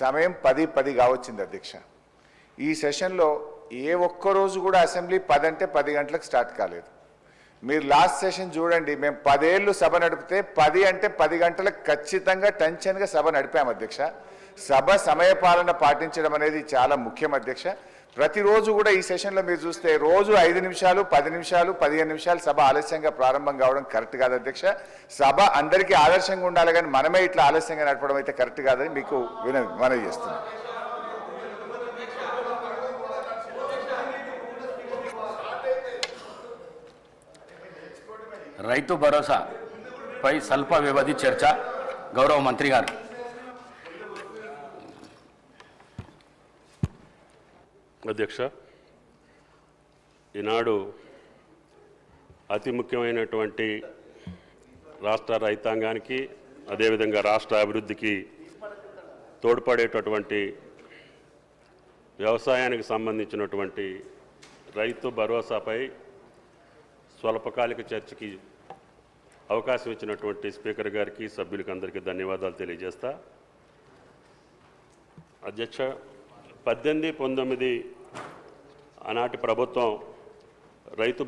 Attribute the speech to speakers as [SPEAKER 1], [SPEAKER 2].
[SPEAKER 1] సమయం 10:10 కావచ్చింది అధ్యక్ష. ఈ సెషన్లో ఏ ఒక్కరోజు కూడా అసెంబ్లీ 10 అంటే 10 గంటలకు స్టార్ట్ కాలేదు. మీరు లాస్ట్ సెషన్ చూడండి, మేము 10 ఏళ్ళు సభ నడిపితే 10 అంటే 10 గంటలకు ఖచ్చితంగా టెన్షన్గా సభ నడిపాము అధ్యక్ష. సభ సమయపాలన పాటించడం అనేది చాలా ముఖ్యం అధ్యక్ష. ప్రతిరోజు కూడా ఈ సెషన్లో మీరు చూస్తే రోజు 5 నిమిషాలు 10 నిమిషాలు 15 నిమిషాలు సభ ఆలస్యంగా ప్రారంభం కావడం కరెక్ట్ కాదు అధ్యక్ష. సభ అందరికీ ఆదర్శంగా ఉండాలి, కానీ మనమే ఇట్లా ఆలస్యంగా నడపడం అయితే కరెక్ట్ కాదని మీకు మనవి చేస్తున్నాం.
[SPEAKER 2] రైతు భరోసాపై స్వల్ప వ్యవధి చర్చ. గౌరవ మంత్రి గారు.
[SPEAKER 3] అధ్యక్ష, ఈనాడు అతి ముఖ్యమైనటువంటి రాష్ట్ర రైతాంగానికి అదేవిధంగా రాష్ట్ర అభివృద్ధికి తోడ్పడేటటువంటి వ్యవసాయానికి సంబంధించినటువంటి రైతు భరోసాపై స్వల్పకాలిక చర్చకి అవకాశం ఇచ్చినటువంటి స్పీకర్ గారికి, సభ్యులకి అందరికీ ధన్యవాదాలు తెలియజేస్తా. అధ్యక్ష, 18-19 ఆనాటి ప్రభుత్వం రైతు